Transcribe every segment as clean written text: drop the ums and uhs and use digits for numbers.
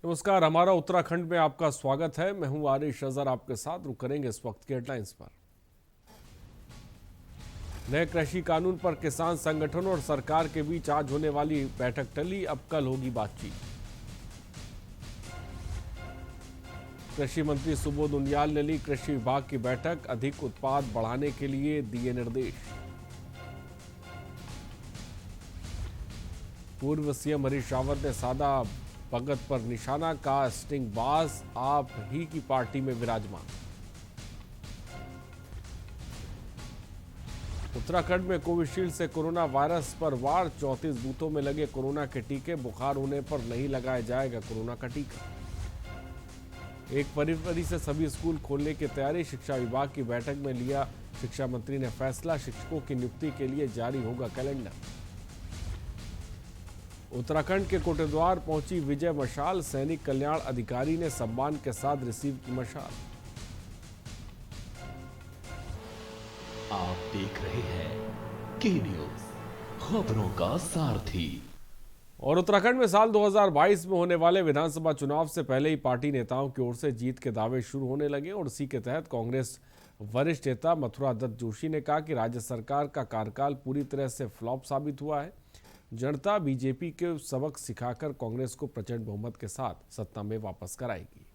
नमस्कार, हमारा उत्तराखंड में आपका स्वागत है। मैं हूं आरिश अजहर, आपके साथ रुक करेंगे इस वक्त के हेडलाइंस पर। नए कृषि कानून पर किसान संगठनों और सरकार के बीच आज होने वाली बैठक टली, अब कल होगी बातचीत। कृषि मंत्री सुबोध उनियाल ने ली कृषि विभाग की बैठक, अधिक उत्पाद बढ़ाने के लिए दिए निर्देश। पूर्व सीएम हरीश रावत ने साधा भगत पर निशाना, कास्टिंग बाज आप ही की पार्टी में विराजमान। उत्तराखंड में कोविशील्ड से कोरोना वायरस पर वार, 34 बूथों में लगे कोरोना के टीके, बुखार होने पर नहीं लगाया जाएगा कोरोना का टीका। एक फरवरी से सभी स्कूल खोलने की तैयारी, शिक्षा विभाग की बैठक में लिया शिक्षा मंत्री ने फैसला, शिक्षकों की नियुक्ति के लिए जारी होगा कैलेंडर। उत्तराखंड के कोटद्वार पहुंची विजय मशाल, सैनिक कल्याण अधिकारी ने सम्मान के साथ रिसीव की मशाल। आप देख रहे हैं के न्यूज, खबरों का सारथी। और उत्तराखंड में साल 2022 में होने वाले विधानसभा चुनाव से पहले ही पार्टी नेताओं की ओर से जीत के दावे शुरू होने लगे और इसी के तहत कांग्रेस वरिष्ठ नेता मथुरा दत्त जोशी ने कहा कि राज्य सरकार का कार्यकाल पूरी तरह से फ्लॉप साबित हुआ है। जनता बीजेपी के सबक सिखाकर कांग्रेस को प्रचंड बहुमत के साथ सत्ता में वापस कराएगी।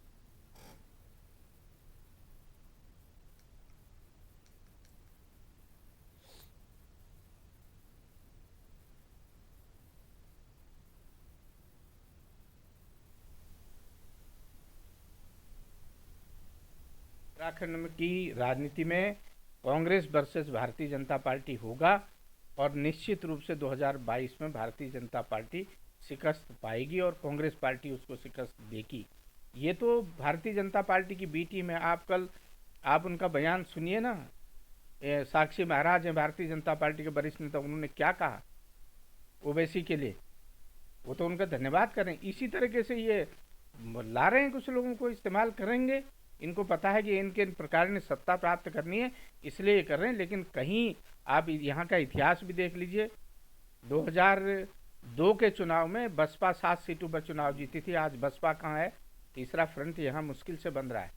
उत्तराखंड की राजनीति में कांग्रेस वर्सेस भारतीय जनता पार्टी होगा और निश्चित रूप से 2022 में भारतीय जनता पार्टी शिकस्त पाएगी और कांग्रेस पार्टी उसको शिकस्त देगी। ये तो भारतीय जनता पार्टी की बी टीम है। आप उनका बयान सुनिए ना। साक्षी महाराज हैं भारतीय जनता पार्टी के वरिष्ठ नेता, उन्होंने क्या कहा ओवैसी के लिए, वो तो उनका धन्यवाद करें। इसी तरीके से ये ला रहे हैं, कुछ लोगों को इस्तेमाल करेंगे। इनको पता है कि इनके प्रकार ने सत्ता प्राप्त करनी है, इसलिए ये कर रहे हैं। लेकिन कहीं आप यहाँ का इतिहास भी देख लीजिए। 2002 के चुनाव में बसपा 7 सीटों पर चुनाव जीती थी। आज बसपा कहाँ है? तीसरा फ्रंट यहाँ मुश्किल से बन रहा है।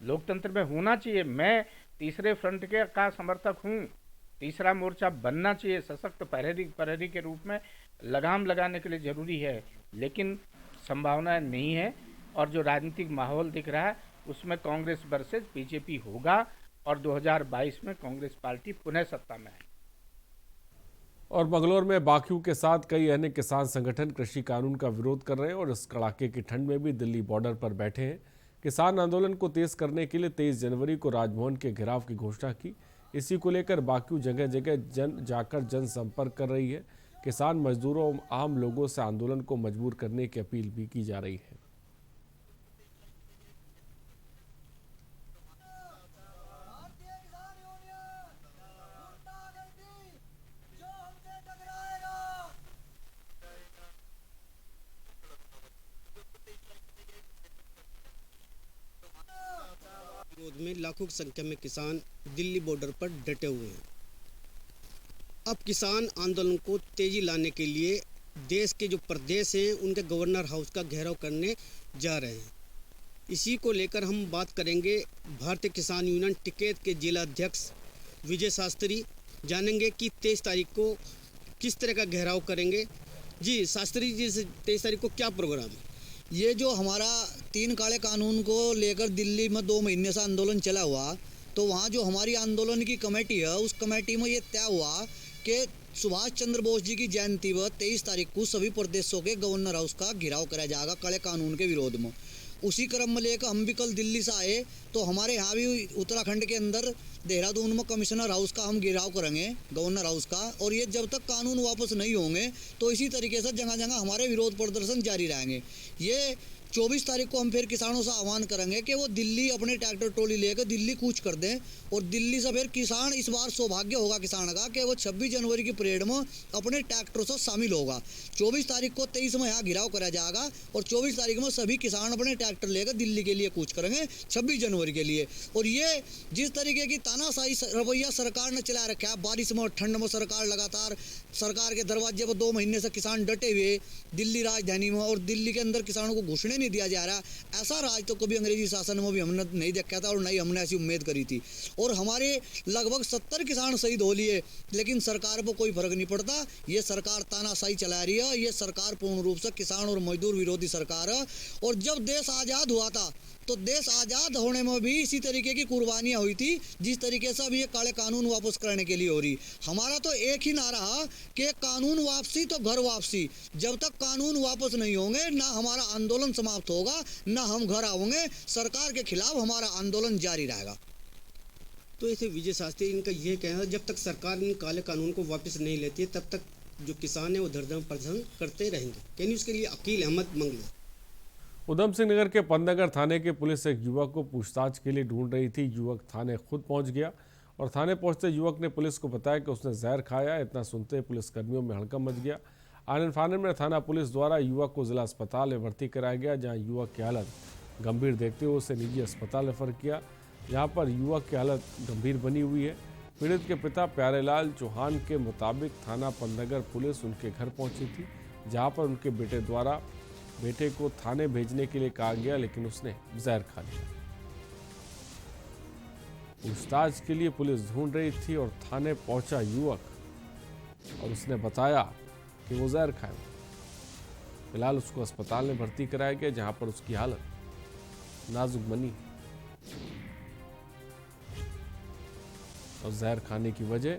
लोकतंत्र में होना चाहिए, मैं तीसरे फ्रंट का समर्थक हूँ। तीसरा मोर्चा बनना चाहिए, सशक्त प्रहरी के रूप में लगाम लगाने के लिए जरूरी है, लेकिन संभावना नहीं है। और जो राजनीतिक माहौल दिख रहा है उसमें कांग्रेस वर्सेस बीजेपी होगा और 2022 में कांग्रेस पार्टी पुनः सत्ता में आएगी। और बंगलौर में बाकियों के साथ कई अन्य किसान संगठन कृषि कानून का विरोध कर रहे हैं और इस कड़ाके की ठंड में भी दिल्ली बॉर्डर पर बैठे हैं। किसान आंदोलन को तेज करने के लिए 23 जनवरी को राजभवन के घेराव की घोषणा की। इसी को लेकर बाकियों जगह जगह जाकर जनसंपर्क कर रही है। किसान मजदूरों और आम लोगों से आंदोलन को मजबूर करने की अपील भी की जा रही है। विरोध में लाखों की संख्या में किसान दिल्ली बॉर्डर पर डटे हुए हैं। अब किसान आंदोलन को तेजी लाने के लिए देश के जो प्रदेश हैं उनके गवर्नर हाउस का घेराव करने जा रहे हैं। इसी को लेकर हम बात करेंगे भारतीय किसान यूनियन टिकैत के जिला अध्यक्ष विजय शास्त्री। जानेंगे कि 23 तारीख को किस तरह का घेराव करेंगे। जी शास्त्री जी, 23 तारीख को क्या प्रोग्राम है? ये जो हमारा 3 काले कानून को लेकर दिल्ली में 2 महीने से आंदोलन चला हुआ, तो वहाँ जो हमारी आंदोलन की कमेटी है उस कमेटी में ये तय हुआ कि सुभाष चंद्र बोस जी की जयंती पर 23 तारीख को सभी प्रदेशों के गवर्नर हाउस का घेराव कराया जाएगा काले कानून के विरोध में। उसी क्रम में लेकर हम भी कल दिल्ली से आए, तो हमारे यहाँ भी उत्तराखंड के अंदर देहरादून में कमिश्नर हाउस का हम घेराव करेंगे, गवर्नर हाउस का। और ये जब तक कानून वापस नहीं होंगे तो इसी तरीके से जगह जगह हमारे विरोध प्रदर्शन जारी रहेंगे। ये 24 तारीख को हम फिर किसानों से आह्वान करेंगे कि वो दिल्ली अपने ट्रैक्टर ट्रॉली लेकर दिल्ली कूच कर दें और दिल्ली से फिर किसान, इस बार सौभाग्य होगा किसान का कि वो 26 जनवरी की परेड में अपने ट्रैक्टरों से शामिल होगा। 24 तारीख को 23 में यहाँ घिराव करा जाएगा और 24 तारीख में सभी किसान अपने ट्रैक्टर लेकर दिल्ली के लिए कूच करेंगे 26 जनवरी के लिए। और ये जिस तरीके की तानाशाही रवैया सरकार ने चला रखा है, बारिश में और ठंड में सरकार लगातार सरकार के दरवाजे पर 2 महीने से किसान डटे हुए दिल्ली राजधानी में, और दिल्ली के अंदर किसानों को घुसने नहीं दिया जा रहा। ऐसा राज तो कभी अंग्रेजी शासन में भी हमने नहीं देखा था और नहीं हमने ऐसी उम्मीद करी थी। और हमारे लगभग 70 किसान शहीद हो लिए, लेकिन सरकार को कोई फर्क नहीं पड़ता। ये सरकार तानाशाही चला रही है। ये सरकार पूर्ण रूप से किसान और मजदूर विरोधी सरकार है। और जब देश आज़ाद हुआ था तो देश आज़ाद होने में भी इसी तरीके की कुर्बानियां हुई थी जिस तरीके से अभी ये काले कानून वापस करने के लिए हो रही। हमारा तो एक ही नारा है कि कानून वापसी तो घर वापसी। जब तक कानून वापस नहीं होंगे ना हमारा आंदोलन समाप्त होगा, ना हम घर आओगे। सरकार के खिलाफ हमारा आंदोलन जारी रहेगा। तो ऐसे विजय शास्त्री इनका ये कहना है, जब तक सरकार इन काले कानून को वापस नहीं लेती है तब तक जो किसान है वो धरना प्रदर्शन करते रहेंगे। यानी उसके लिए अकील अहमद मंगलू। उधम सिंह नगर के पंतनगर थाने की पुलिस एक युवक को पूछताछ के लिए ढूंढ रही थी। युवक थाने खुद पहुंच गया और थाने पहुंचते युवक ने पुलिस को बताया कि उसने जहर खाया। इतना सुनते ही पुलिसकर्मियों में हड़कंप मच गया। आनन फानन में थाना पुलिस द्वारा युवक को जिला अस्पताल में भर्ती कराया गया, जहां युवक की हालत गंभीर देखते हुए उसे निजी अस्पताल रेफर किया, जहाँ पर युवक की हालत गंभीर बनी हुई है। पीड़ित के पिता प्यारेलाल चौहान के मुताबिक थाना पंतनगर पुलिस उनके घर पहुंची थी, जहाँ पर उनके बेटे को थाने भेजने के लिए कहा गया, लेकिन उसने जहर खा लिया। पूछताछ के लिए पुलिस ढूंढ रही थी और थाने पहुंचा युवक और उसने बताया कि वो जहर खाया। फिलहाल उसको अस्पताल में भर्ती कराया गया, जहां पर उसकी हालत नाजुक बनी और जहर खाने की वजह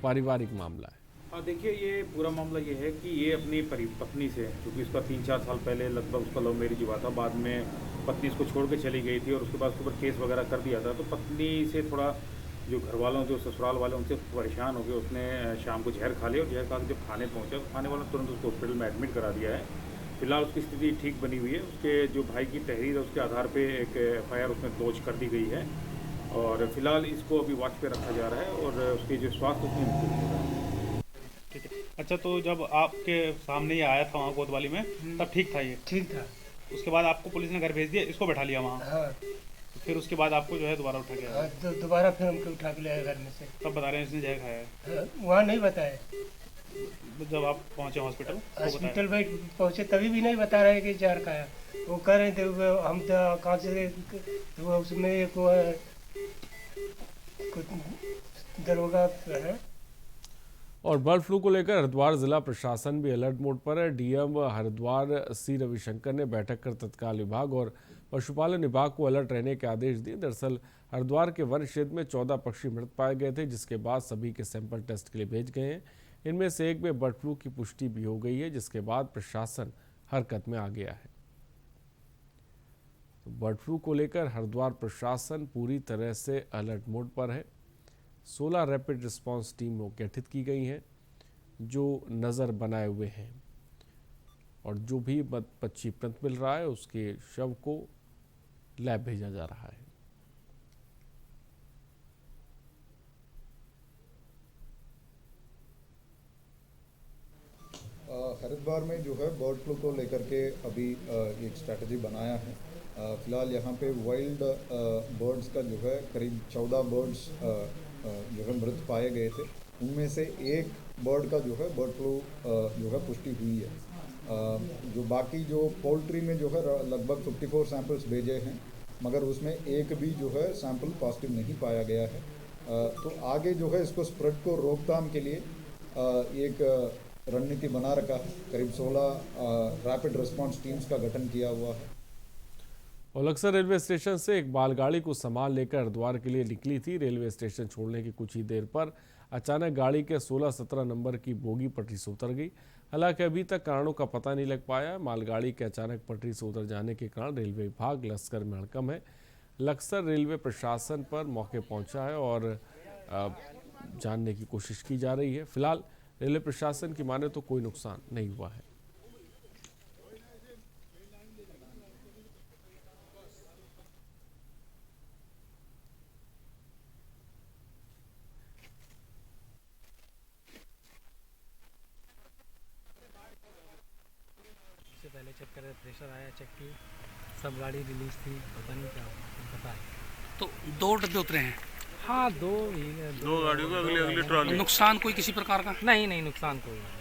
पारिवारिक मामला है। देखिए, ये पूरा मामला ये है कि ये अपनी पत्नी से, क्योंकि उसका 3-4 साल पहले लगभग उसका लव मैरिज हुआ था, बाद में पत्नी उसको छोड़ के चली गई थी और उसके बाद उसके ऊपर केस वगैरह कर दिया था। तो पत्नी से थोड़ा जो घर वालों जो ससुराल वाले उनसे परेशान हो गए, उसने शाम को जहर खा लिया और जहर खा के जब थाने पहुँचा तो थाने वालों ने तुरंत उसको हॉस्पिटल में एडमिट करा दिया है। फिलहाल उसकी स्थिति ठीक बनी हुई है। उसके जो भाई की तहरीर है उसके आधार पर एक FIR उसमें लॉन्च कर दी गई है और फिलहाल इसको अभी वॉच पे रखा जा रहा है और उसके जो स्वास्थ्य उसमें इम्प्रूव हो रहा है। ठीक है। अच्छा, तो जब आपके सामने ये आया था वहाँ कोतवाली में तब ठीक था? ये ठीक था। उसके बाद आपको पुलिस ने घर भेज दिया, इसको बैठा लिया वहाँ? हाँ। फिर उसके बाद आपको जो है दोबारा उठा गया? हाँ, दोबारा फिर हमको उठा के लाया घर में से। तब बता रहे हैं इसने जहर खाया है? हाँ, वहाँ नहीं बताया। जब आप पहुँचे हॉस्पिटल में पहुँचे तभी भी नहीं बता रहे कि जहर खाया। वो कह रहे थे हम तो कहाँ से उसमें एक दरोगा है। और बर्ड फ्लू को लेकर हरिद्वार जिला प्रशासन भी अलर्ट मोड पर है। डीएम हरिद्वार सी रविशंकर ने बैठक कर तत्काल विभाग और पशुपालन विभाग को अलर्ट रहने के आदेश दिए। दरअसल हरिद्वार के वन क्षेत्र में 14 पक्षी मृत पाए गए थे, जिसके बाद सभी के सैंपल टेस्ट के लिए भेज गए हैं। इनमें से एक में बर्ड फ्लू की पुष्टि भी हो गई है, जिसके बाद प्रशासन हरकत में आ गया है। तो बर्ड फ्लू को लेकर हरिद्वार प्रशासन पूरी तरह से अलर्ट मोड पर है। 16 रैपिड रिस्पांस टीम गठित की गई हैं जो नज़र बनाए हुए हैं और जो भी पक्षी मृत मिल रहा है उसके शव को लैब भेजा जा रहा है। हरिद्वार में जो है बर्ड फ्लू को लेकर के अभी एक स्ट्रैटेजी बनाया है। फ़िलहाल यहाँ पे वाइल्ड बर्ड्स का जो है करीब 14 बर्ड्स जो है मृत पाए गए थे। उनमें से एक बर्ड का जो है बर्ड फ्लू जो है पुष्टि हुई है। जो बाकी जो पोल्ट्री में जो है लगभग 54 सैंपल्स भेजे हैं, मगर उसमें एक भी जो है सैंपल पॉजिटिव नहीं पाया गया है। तो आगे जो है इसको स्प्रेड को रोकथाम के लिए एक रणनीति बना रखा है। करीब 16 रैपिड रिस्पांस टीम्स का गठन किया हुआ है। ओलक्सर रेलवे स्टेशन से एक मालगाड़ी को सामान लेकर हरिद्वार के लिए निकली थी। रेलवे स्टेशन छोड़ने की कुछ ही देर पर अचानक गाड़ी के 16-17 नंबर की बोगी पटरी से उतर गई। हालांकि अभी तक कारणों का पता नहीं लग पाया। मालगाड़ी के अचानक पटरी से उतर जाने के कारण रेलवे विभाग लश्कर में हड़कंप है। लक्सर रेलवे प्रशासन पर मौके पहुंचा है और जानने की कोशिश की जा रही है। फिलहाल रेलवे प्रशासन की माने तो कोई नुकसान नहीं हुआ है। सबसे पहले चेक करे, प्रेशर आया, चेक की, सब गाड़ी रिलीज थी, पता नहीं क्या पता है। तो 2 डब्बे उतरे हैं? हाँ, दो गाड़ियों का अगली ट्रॉली। नुकसान कोई किसी प्रकार का? नहीं, नुकसान कोई नहीं।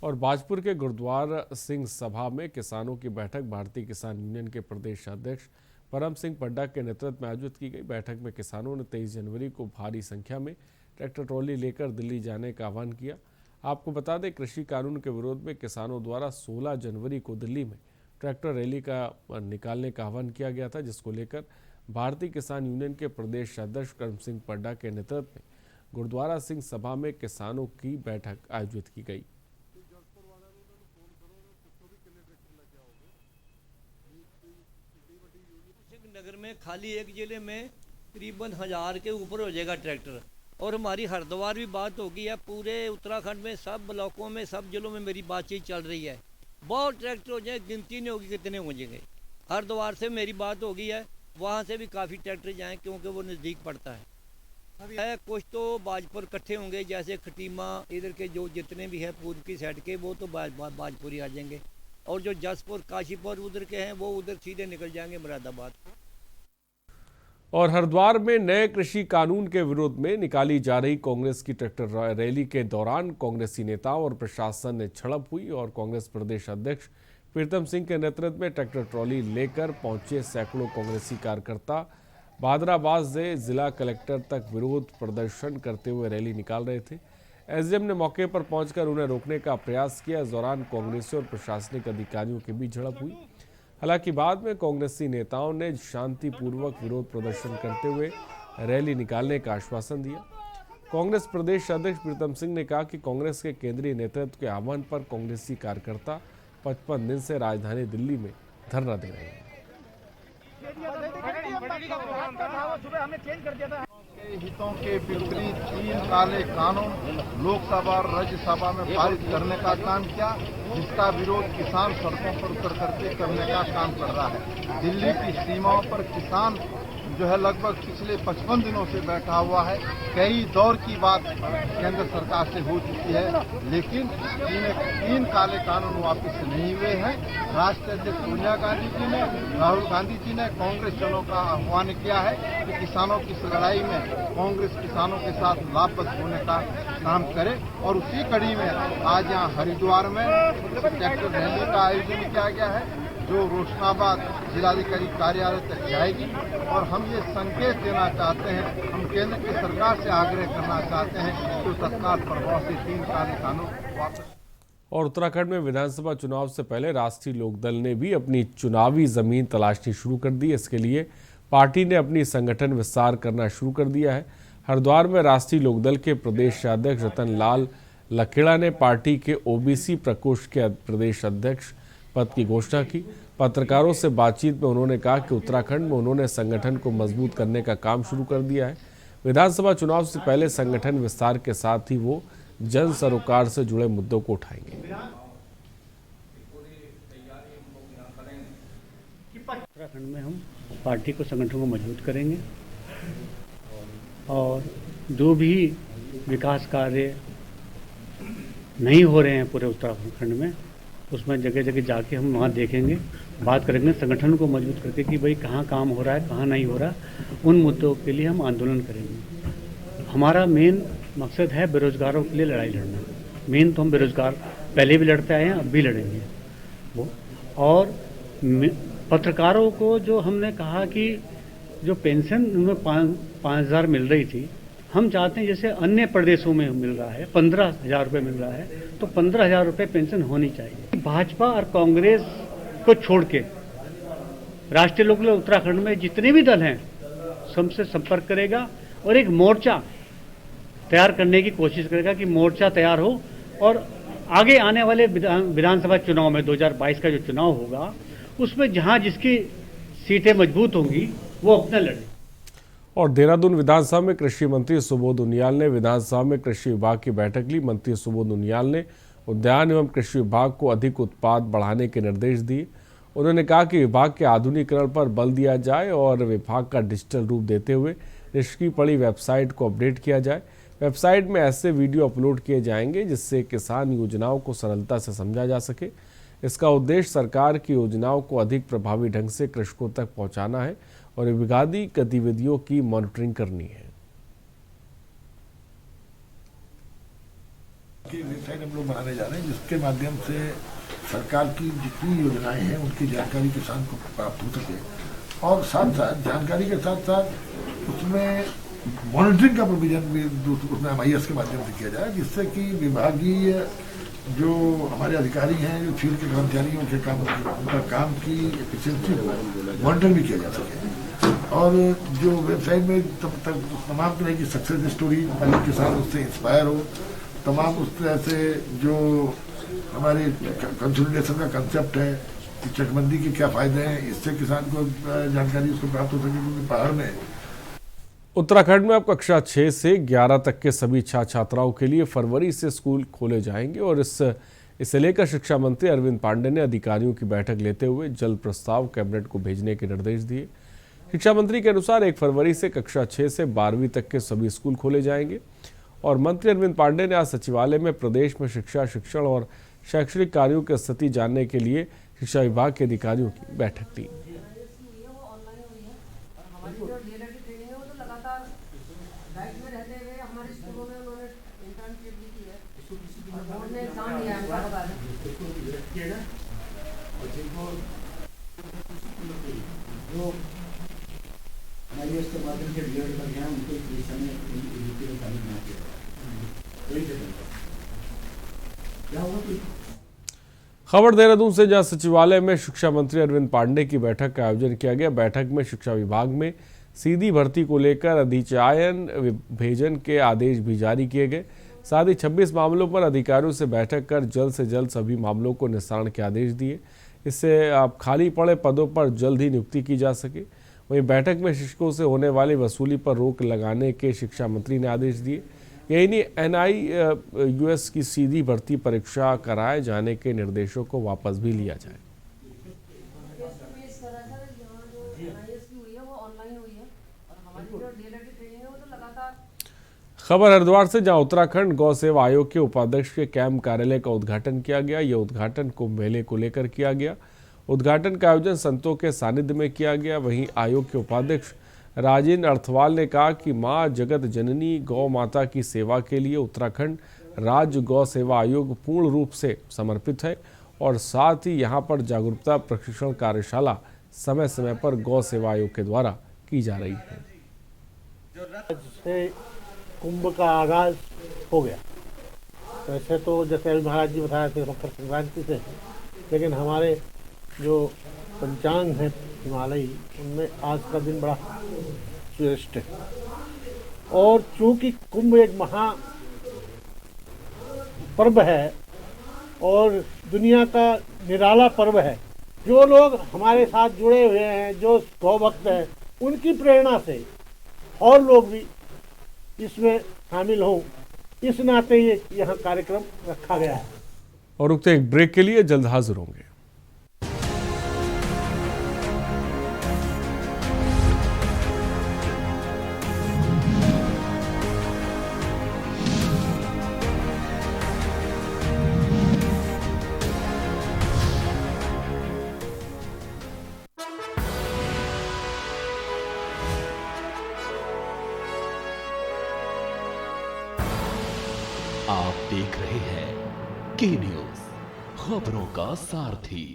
और बाजपुर के गुरुद्वारा सिंह सभा में किसानों की बैठक भारतीय किसान यूनियन के प्रदेश अध्यक्ष परम सिंह पड्डा के नेतृत्व में आयोजित की गई। बैठक में किसानों ने 23 जनवरी को भारी संख्या में ट्रैक्टर ट्रॉली लेकर दिल्ली जाने का आह्वान किया। आपको बता दें, कृषि कानून के विरोध में किसानों द्वारा 16 जनवरी को दिल्ली में ट्रैक्टर रैली का निकालने का आह्वान किया गया था, जिसको लेकर भारतीय किसान यूनियन के प्रदेश अध्यक्ष परम सिंह पड्डा के नेतृत्व में गुरुद्वारा सिंह सभा में किसानों की बैठक आयोजित की गई। नगर में खाली एक जिले में करीबन 1000 के ऊपर हो जाएगा ट्रैक्टर। और हमारी हरिद्वार भी बात होगी है, पूरे उत्तराखंड में सब ब्लॉकों में सब जिलों में मेरी बातचीत चल रही है। बहुत ट्रैक्टर हो जाए, गिनती नहीं होगी कितने हो जाएंगे। हरिद्वार से मेरी बात होगी है, वहाँ से भी काफ़ी ट्रैक्टर जाएँ क्योंकि वो नज़दीक पड़ता है। कुछ तो बाजपुर इकट्ठे होंगे, जैसे खटीमा इधर के जो जितने भी है पूर्व की साइड के, वो तो बाजपुर ही आ जाएंगे। और जो जसपुर काशीपुर उधर के हैं वो उधर सीधे निकल जाएंगे मुरादाबाद। और हरिद्वार में नए कृषि कानून के विरोध में निकाली जा रही कांग्रेस की ट्रैक्टर रैली के दौरान कांग्रेसी नेताओं और प्रशासन ने झड़प हुई और कांग्रेस प्रदेश अध्यक्ष प्रीतम सिंह के नेतृत्व में ट्रैक्टर ट्रॉली लेकर पहुंचे सैकड़ों कांग्रेसी कार्यकर्ता बहादुराबाद से जिला कलेक्टर तक विरोध प्रदर्शन करते हुए रैली निकाल रहे थे। एसडीएम ने मौके पर पहुंचकर उन्हें रोकने का प्रयास किया। इस दौरान कांग्रेसी और प्रशासनिक अधिकारियों के बीच झड़प हुई। हालांकि बाद में कांग्रेसी नेताओं ने शांतिपूर्वक विरोध प्रदर्शन करते हुए रैली निकालने का आश्वासन दिया। कांग्रेस प्रदेश अध्यक्ष प्रीतम सिंह ने कहा कि कांग्रेस के केंद्रीय नेतृत्व के आह्वान पर कांग्रेसी कार्यकर्ता 55 दिन से राजधानी दिल्ली में धरना दे रहे हैं। हितों के विपरीत 3 काले कानून लोकसभा और राज्यसभा में पारित करने का काम किया, जिसका विरोध किसान सड़कों पर उतर करके करने का काम कर रहा है। दिल्ली की सीमाओं पर किसान जो है लगभग पिछले 55 दिनों से बैठा हुआ है। कई दौर की बात केंद्र सरकार से हो चुकी है, लेकिन 3 काले कानून वापस नहीं हुए हैं। राष्ट्रीय अध्यक्ष सोनिया गांधी जी ने, राहुल गांधी जी ने कांग्रेस जनों का आह्वान किया है कि किसानों की इस लड़ाई में कांग्रेस किसानों के साथ लाभप्रद होने का काम करे। और उसी कड़ी में आज यहाँ हरिद्वार में ट्रैक्टर रैली का आयोजन किया गया है, जो रोशनाबाद जिलाधिकारी कार्यालय तक जाएगी। और हम ये संकेत देना चाहते हैं, हम केंद्र की सरकार से आग्रह करना चाहते हैं कि तत्काल प्रभाव से 3 काले कानून वापस। और उत्तराखंड में विधानसभा चुनाव से पहले राष्ट्रीय लोकदल ने भी अपनी चुनावी जमीन तलाशनी शुरू कर दी। इसके लिए पार्टी ने अपनी संगठन विस्तार करना शुरू कर दिया है। हरिद्वार में राष्ट्रीय लोकदल के प्रदेश अध्यक्ष रतन लाल लखेड़ा ने पार्टी के ओबीसी प्रकोष्ठ के प्रदेश अध्यक्ष पद की घोषणा की। पत्रकारों से बातचीत में उन्होंने कहा कि उत्तराखंड में उन्होंने संगठन को मजबूत करने का काम शुरू कर दिया है। विधानसभा चुनाव से पहले संगठन विस्तार के साथ ही वो जन सरोकार से जुड़े मुद्दों को उठाएंगे। उत्तराखंड में हम पार्टी को, संगठन को मजबूत करेंगे और जो भी विकास कार्य नहीं हो रहे हैं पूरे उत्तराखंड में, उसमें जगह जगह जाके हम वहाँ देखेंगे, बात करेंगे, संगठन को मजबूत करके कि भाई कहाँ काम हो रहा है, कहाँ नहीं हो रहा, उन मुद्दों के लिए हम आंदोलन करेंगे। हमारा मेन मकसद है बेरोजगारों के लिए लड़ाई लड़ना। मेन तो हम बेरोजगार पहले भी लड़ते आए हैं, अब भी लड़ेंगे वो। और पत्रकारों को जो हमने कहा कि जो पेंशन उनमें 5,000 मिल रही थी, हम चाहते हैं जैसे अन्य प्रदेशों में मिल रहा है 15,000 रुपये मिल रहा है, तो 15,000 रुपये पेंशन होनी चाहिए। भाजपा और कांग्रेस को छोड़ के राष्ट्रीय लोकदल उत्तराखंड में जितने भी दल हैं सबसे संपर्क करेगा और एक मोर्चा तैयार करने की कोशिश करेगा कि मोर्चा तैयार हो और आगे आने वाले विधानसभा चुनाव में 2022 का जो चुनाव होगा उसमें जहां जिसकी सीटें मजबूत होंगी वो अपना लड़े। और देहरादून विधानसभा में कृषि मंत्री सुबोध उनियाल ने विधानसभा में कृषि विभाग की बैठक ली। मंत्री सुबोध उनियाल ने उद्यान एवं कृषि विभाग को अधिक उत्पाद बढ़ाने के निर्देश दिए। उन्होंने कहा कि विभाग के आधुनिकीकरण पर बल दिया जाए और विभाग का डिजिटल रूप देते हुए निष्क्रिय पड़ी वेबसाइट को अपडेट किया जाए। वेबसाइट में ऐसे वीडियो अपलोड किए जाएंगे जिससे किसान योजनाओं को सरलता से समझा जा सके। इसका उद्देश्य सरकार की योजनाओं को अधिक प्रभावी ढंग से कृषकों तक पहुंचाना है और विभागीय गतिविधियों की मॉनिटरिंग करनी है। विषय हम लोग बनाने जा रहे हैं, जिसके माध्यम से सरकार की जितनी योजनाएं हैं उनकी जानकारी किसान को प्राप्त हो सके, और साथ साथ जानकारी के साथ साथ उसमें मॉनिटरिंग का प्रोविजन भी उसमें MIS के माध्यम से किया जाए, जिससे कि विभागीय जो हमारे अधिकारी हैं, जो फील्ड के कर्मचारी उनके काम उनका काम की एफिशिएंसी को मॉनिटर भी किया जा सके। और जो वेबसाइट में तमाम तरह की सक्सेस स्टोरी ताकि किसान उससे इंस्पायर हो, तमाम उस तरह से जो हमारे कंसोलिडेशन का कंसेप्ट है कि चकबंदी के क्या फायदे हैं, इससे किसान को जानकारी उसको प्राप्त हो सके, क्योंकि पहाड़ में उत्तराखंड में अब कक्षा 6 से 11 तक के सभी छात्र छात्राओं के लिए फरवरी से स्कूल खोले जाएंगे और इसे लेकर शिक्षा मंत्री अरविंद पांडे ने अधिकारियों की बैठक लेते हुए जल्द प्रस्ताव कैबिनेट को भेजने के निर्देश दिए। शिक्षा मंत्री के अनुसार 1 फरवरी से कक्षा 6 से 12वीं तक के सभी स्कूल खोले जाएंगे और मंत्री अरविंद पांडे ने आज सचिवालय में प्रदेश में शिक्षा, शिक्षण और शैक्षणिक कार्यों की स्थिति जानने के लिए शिक्षा विभाग के अधिकारियों की बैठक ली। खबर देहरादून से, जहां सचिवालय में शिक्षा मंत्री अरविंद पांडे की बैठक का आयोजन किया गया। बैठक में शिक्षा विभाग में सीधी भर्ती को लेकर अधिचयन भेजन के आदेश भी जारी किए गए। साथ ही 26 मामलों पर अधिकारियों से बैठक कर जल्द से जल्द सभी मामलों को निस्तारण के आदेश दिए। इससे अब खाली पड़े पदों पर जल्द ही नियुक्ति की जा सके। वहीं बैठक में शिक्षकों से होने वाली वसूली पर रोक लगाने के शिक्षा मंत्री ने आदेश दिए। यही नहीं, NIUS की सीधी भर्ती परीक्षा कराए जाने के निर्देशों को वापस भी लिया जाए। खबर हरिद्वार से, जहां उत्तराखंड गौ सेवा आयोग के उपाध्यक्ष के कैंप कार्यालय का उद्घाटन किया गया। यह उद्घाटन कुंभ मेले को लेकर किया गया। उद्घाटन का आयोजन संतों के सानिध्य में किया गया। वहीं आयोग के उपाध्यक्ष राजेंद्र अर्थवाल ने कहा कि मां जगत जननी गौ माता की सेवा के लिए उत्तराखंड राज्य गौ सेवा आयोग पूर्ण रूप से समर्पित है और साथ ही यहां पर जागरूकता प्रशिक्षण कार्यशाला समय समय पर गौ सेवा आयोग के द्वारा की जा रही है। कुंभ का आगाज हो गया। वैसे तो जैसे अभी महाराज जी बताए थे मकर संक्रांति से, लेकिन हमारे जो पंचांग है हिमालयी, उनमें आज का दिन बड़ा श्रेष्ठ है। और चूंकि कुंभ एक महा पर्व है और दुनिया का निराला पर्व है, जो लोग हमारे साथ जुड़े हुए हैं, जो गौभक्त हैं, उनकी प्रेरणा से और लोग भी इसमें शामिल हों, इस नाते ये यहाँ कार्यक्रम रखा गया है। और रुकते एक ब्रेक के लिए, जल्द हाजिर होंगे। आप देख रहे हैं के न्यूज, खबरों का सारथी।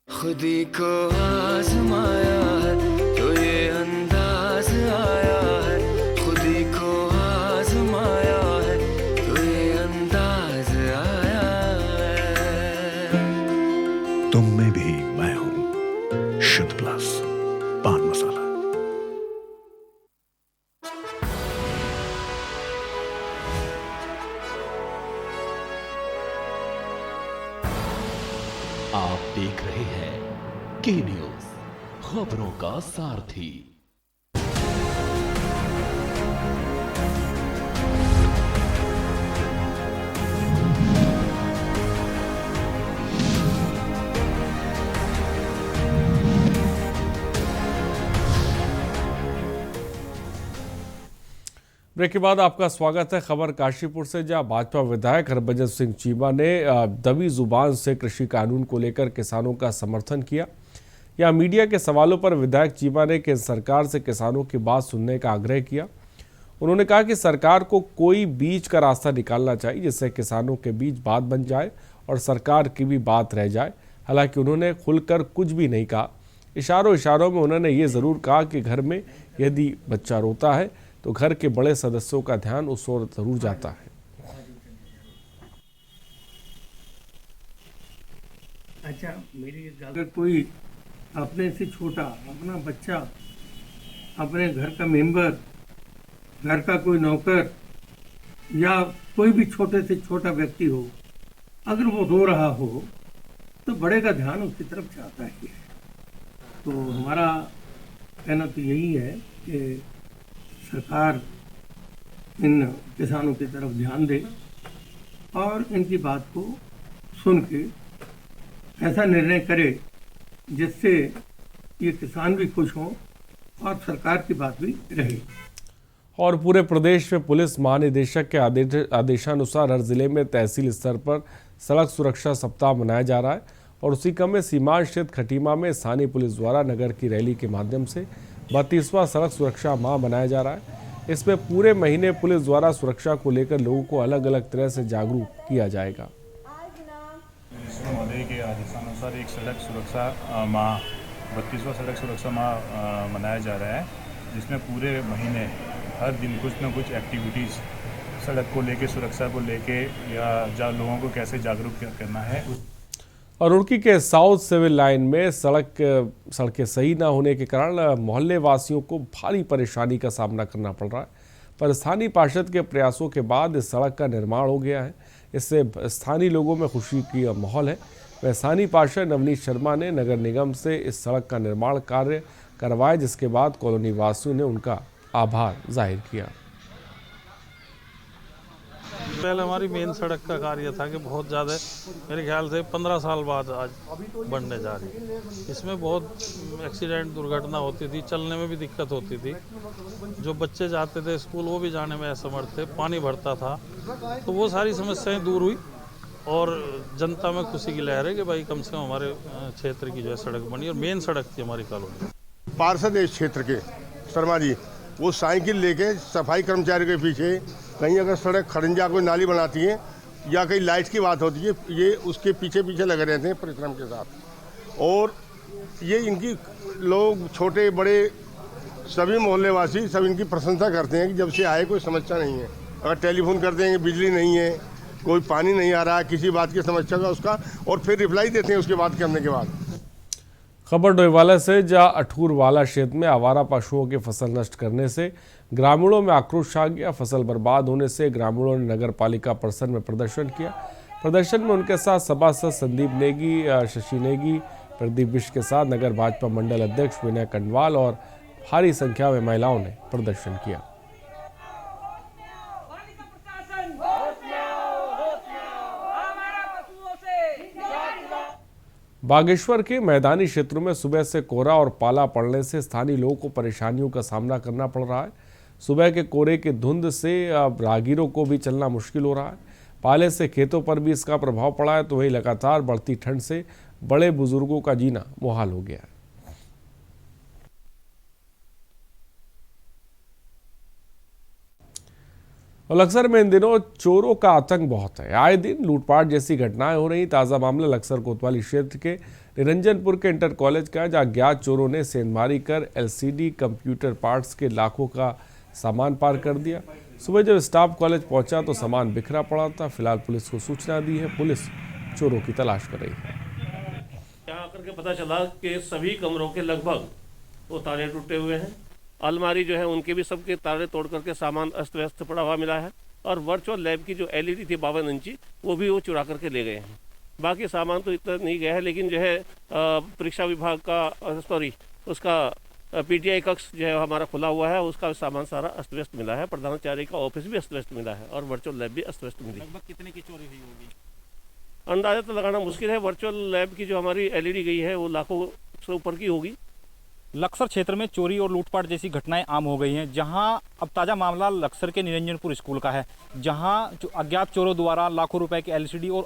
खुदी को आजमाया है तो ये अंदाज आया है, खुदी को आजमाया है तो ये अंदाज आया है। तुम में भी मैं हूं, शुद्ध प्लस पान मसाला। आप देख रहे हैं के न्यूज, खबरों का सारथी। ब्रेक के बाद आपका स्वागत है। खबर काशीपुर से, जहां भाजपा विधायक हरभजन सिंह चीमा ने दबी जुबान से कृषि कानून को लेकर किसानों का समर्थन किया। यहां मीडिया के सवालों पर विधायक चीमा ने केंद्र सरकार से किसानों की बात सुनने का आग्रह किया। उन्होंने कहा कि सरकार को कोई बीच का रास्ता निकालना चाहिए जिससे किसानों के बीच बात बन जाए और सरकार की भी बात रह जाए। हालांकि उन्होंने खुलकर कुछ भी नहीं कहा। इशारों में उन्होंने ये ज़रूर कहा कि घर में यदि बच्चा रोता है तो घर के बड़े सदस्यों का ध्यान उस ओर ज़रूर जाता है। अच्छा, मेरी अगर कोई अपने से छोटा अपना बच्चा, अपने घर का मेंबर, घर का कोई नौकर या कोई भी छोटे से छोटा व्यक्ति हो, अगर वो रो रहा हो तो बड़े का ध्यान उसकी तरफ जाता ही है। तो हमारा कहना तो यही है कि सरकार इन किसानों की तरफ ध्यान दे और इनकी बात को सुन के ऐसा निर्णय करे जिससे ये किसान भी खुश हों और सरकार की बात भी रहे। और पूरे प्रदेश में पुलिस महानिदेशक के आदेशानुसार हर जिले में तहसील स्तर पर सड़क सुरक्षा सप्ताह मनाया जा रहा है और उसी क्रम में सीमांत क्षेत्र खटीमा में स्थानीय पुलिस द्वारा नगर की रैली के माध्यम से 32वां सड़क सुरक्षा माह मनाया जा रहा है। इसमें पूरे महीने पुलिस द्वारा सुरक्षा को लेकर लोगों को अलग अलग तरह से जागरूक किया जाएगा। महोदय के आदेशानुसार एक सड़क सुरक्षा माह 32वां सड़क सुरक्षा माह मनाया जा रहा है, जिसमें पूरे महीने हर दिन कुछ न कुछ एक्टिविटीज़ सड़क को लेके, सुरक्षा को लेके या लोगों को कैसे जागरूक करना है। और रुड़की के साउथ सिविल लाइन में सड़कें सही न होने के कारण मोहल्ले वासियों को भारी परेशानी का सामना करना पड़ रहा है, पर स्थानीय पार्षद के प्रयासों के बाद इस सड़क का निर्माण हो गया है। इससे स्थानीय लोगों में खुशी की माहौल है। वह स्थानीय पार्षद नवनीत शर्मा ने नगर निगम से इस सड़क का निर्माण कार्य करवाया, जिसके बाद कॉलोनी वासियों ने उनका आभार जाहिर किया। पहले हमारी मेन सड़क का कार्य था कि बहुत ज़्यादा, मेरे ख्याल से 15 साल बाद आज बनने जा रही है। इसमें बहुत एक्सीडेंट, दुर्घटना होती थी, चलने में भी दिक्कत होती थी। जो बच्चे जाते थे स्कूल वो भी जाने में असमर्थ थे, पानी भरता था। तो वो सारी समस्याएं दूर हुई और जनता में खुशी की लहर है कि भाई कम से कम हमारे क्षेत्र की जो है सड़क बनी और मेन सड़क थी हमारी कॉलोनी। पार्षद इस क्षेत्र के शर्मा जी वो साइकिल लेके सफाई कर्मचारी के पीछे कहीं अगर सड़क खड़ंजा कोई नाली बनाती है या कहीं लाइट की बात होती है, ये उसके पीछे पीछे लगे रहते हैं परिश्रम के साथ। और ये इनकी लोग छोटे बड़े सभी मोहल्ले वासी सब इनकी प्रशंसा करते हैं कि जब से आए कोई समस्या नहीं है। अगर टेलीफोन करते हैं कि बिजली नहीं है, कोई पानी नहीं आ रहा है, किसी बात की समस्या का उसका, और फिर रिप्लाई देते हैं उसकी बात करने के बाद। खबर डोईवाला से, जहां अठूरवाला क्षेत्र में आवारा पशुओं की फसल नष्ट करने से ग्रामीणों में आक्रोश छा गया। फसल बर्बाद होने से ग्रामीणों ने नगर पालिका परिसर में प्रदर्शन किया। प्रदर्शन में उनके साथ सभासद संदीप नेगी, शशि नेगी, प्रदीप बिष्ट के साथ नगर भाजपा मंडल अध्यक्ष विनय कंडवाल और भारी संख्या में महिलाओं ने प्रदर्शन किया। बागेश्वर के मैदानी क्षेत्रों में सुबह से कोहरा और पाला पड़ने से स्थानीय लोगों को परेशानियों का सामना करना पड़ रहा है। सुबह के कोहरे की धुंध से अब राहगीरों को भी चलना मुश्किल हो रहा है। पाले से खेतों पर भी इसका प्रभाव पड़ा है, तो वहीं लगातार बढ़ती ठंड से बड़े बुजुर्गों का जीना मुहाल हो गया है। और लक्सर में इन दिनों चोरों का आतंक बहुत है। आए दिन लूटपाट जैसी घटनाएं हो रही। ताज़ा मामला लक्सर कोतवाली क्षेत्र के निरंजनपुर के इंटर कॉलेज का है, जहां अज्ञात चोरों ने सेंधमारी कर एलसीडी कंप्यूटर पार्ट्स के लाखों का सामान पार कर दिया। सुबह जब स्टाफ कॉलेज पहुंचा तो सामान बिखरा पड़ा था। फिलहाल पुलिस को सूचना दी है। पुलिस चोरों की तलाश कर रही है। यहाँ आकर के पता चला कि सभी कमरों के लगभग वो ताले टूटे हुए हैं। अलमारी जो है उनके भी सबके ताले तोड़ करके सामान अस्त व्यस्त पड़ा हुआ मिला है। और वर्चुअल लैब की जो एलईडी थी 52 इंची वो भी वो चुरा करके ले गए हैं। बाकी सामान तो इतना नहीं गया है, लेकिन जो है परीक्षा विभाग का उसका पीटीआई कक्ष जो है हमारा खुला हुआ है, उसका सामान सारा अस्त व्यस्त मिला है। प्रधानाचार्य का ऑफिस भी अस्त व्यस्त मिला है और वर्चुअल लैब भी अस्त व्यस्त मिली। लगभग कितने की चोरी हुई होगी? अंदाजा तो लगाना मुश्किल है। वर्चुअल लैब की जो हमारी एलईडी गई है वो लाखों से ऊपर की होगी। लक्सर क्षेत्र में चोरी और लूटपाट जैसी घटनाएं आम हो गई हैं। जहां अब ताज़ा मामला लक्सर के निरंजनपुर स्कूल का है, जहां अज्ञात चोरों द्वारा लाखों रुपए के एलसीडी और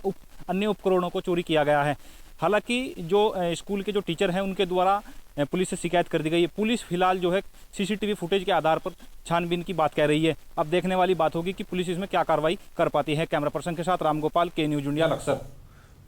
अन्य उपकरणों को चोरी किया गया है। हालांकि जो स्कूल के जो टीचर हैं उनके द्वारा पुलिस से शिकायत कर दी गई है। पुलिस फिलहाल जो है सीसीटीवी फुटेज के आधार पर छानबीन की बात कह रही है। अब देखने वाली बात होगी कि पुलिस इसमें क्या कार्रवाई कर पाती है। कैमरा पर्सन के साथ रामगोपाल, के न्यूज इंडिया, लक्सर।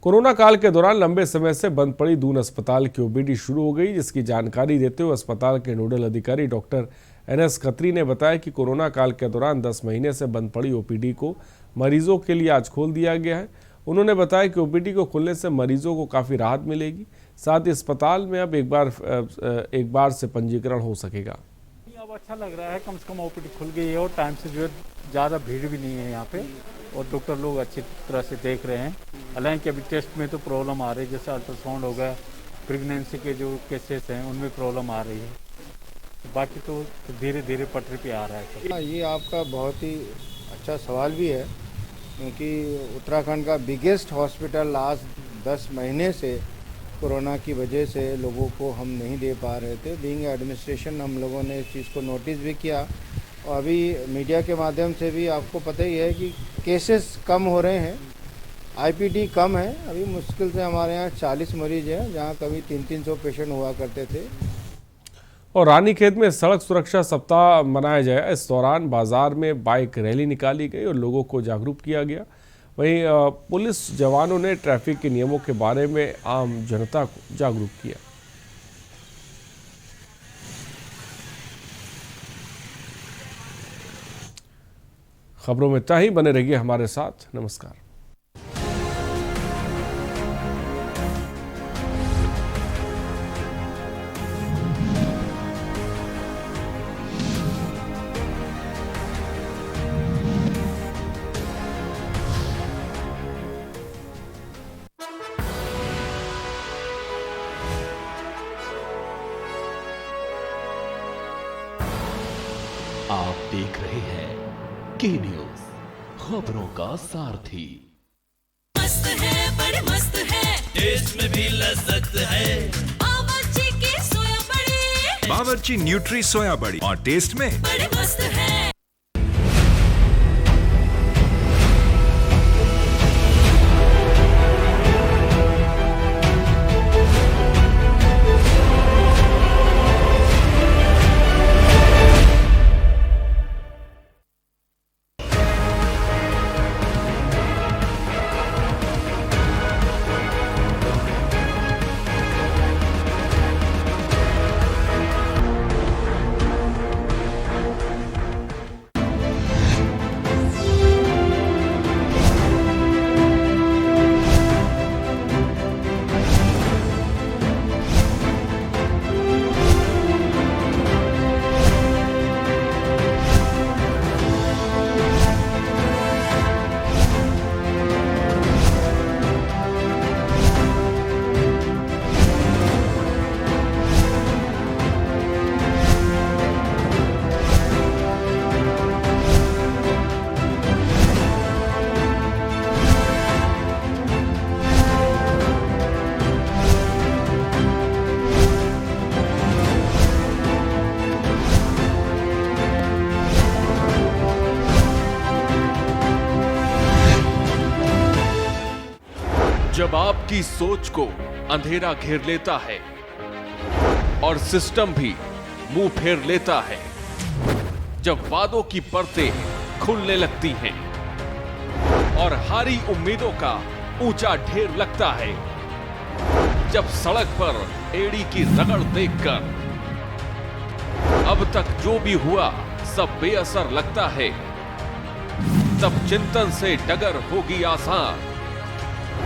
कोरोना काल के दौरान लंबे समय से बंद पड़ी दून अस्पताल की ओपीडी शुरू हो गई, जिसकी जानकारी देते हुए अस्पताल के नोडल अधिकारी डॉक्टर NS खत्री ने बताया कि कोरोना काल के दौरान 10 महीने से बंद पड़ी ओपीडी को मरीजों के लिए आज खोल दिया गया है। उन्होंने बताया कि ओपीडी को खुलने से मरीजों को काफ़ी राहत मिलेगी। साथ ही अस्पताल में अब एक बार से पंजीकरण हो सकेगा। अब अच्छा लग रहा है, कम से कम ओपीडी खुल गई है और टाइम से जो है ज़्यादा भीड़ भी नहीं है यहाँ पे, और डॉक्टर लोग अच्छी तरह से देख रहे हैं। हालांकि अभी टेस्ट में तो प्रॉब्लम आ रही है, जैसे अल्ट्रासाउंड हो गया, प्रेगनेंसी के जो केसेस हैं उनमें प्रॉब्लम आ रही है, बाकी तो धीरे धीरे पटरी पे आ रहा है। ये आपका बहुत ही अच्छा सवाल भी है, क्योंकि उत्तराखंड का बिगेस्ट हॉस्पिटल लास्ट 10 महीने से कोरोना की वजह से लोगों को हम नहीं दे पा रहे थे। बीइंग एडमिनिस्ट्रेशन हम लोगों ने इस चीज़ को नोटिस भी किया, और अभी मीडिया के माध्यम से भी आपको पता ही है कि केसेस कम हो रहे हैं, आईपीडी कम है। अभी मुश्किल से हमारे यहाँ 40 मरीज हैं, जहाँ कभी 300-300 पेशेंट हुआ करते थे। और रानीखेत में सड़क सुरक्षा सप्ताह मनाया गया। इस दौरान बाजार में बाइक रैली निकाली गई और लोगों को जागरूक किया गया। वहीं पुलिस जवानों ने ट्रैफिक के नियमों के बारे में आम जनता को जागरूक किया। खबरों में इतना ही, बने रहिए हमारे साथ। नमस्कार। आप देख रहे हैं के न्यूज, खबरों का सारथी। मस्त है, बड़े मस्त है, टेस्ट में भी लज्जत है। बावर्ची की सोया बड़ी, बावर्ची न्यूट्री सोया बड़ी, और टेस्ट में बड़े मस्त है। जब आपकी सोच को अंधेरा घेर लेता है और सिस्टम भी मुंह फेर लेता है, जब वादों की परतें खुलने लगती हैं और हारी उम्मीदों का ऊंचा ढेर लगता है, जब सड़क पर एड़ी की रगड़ देखकर अब तक जो भी हुआ सब बेअसर लगता है, तब चिंतन से डगर होगी आसान,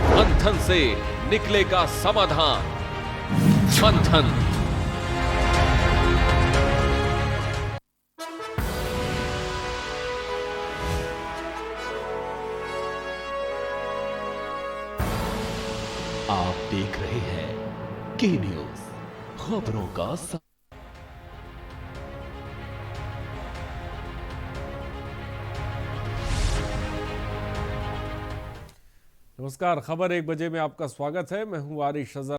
मंथन से निकलेगा समाधान। मंथन। आप देख रहे हैं के न्यूज, खबरों का नमस्कार। खबर 1 बजे में आपका स्वागत है। मैं हूं वारिश अजहर।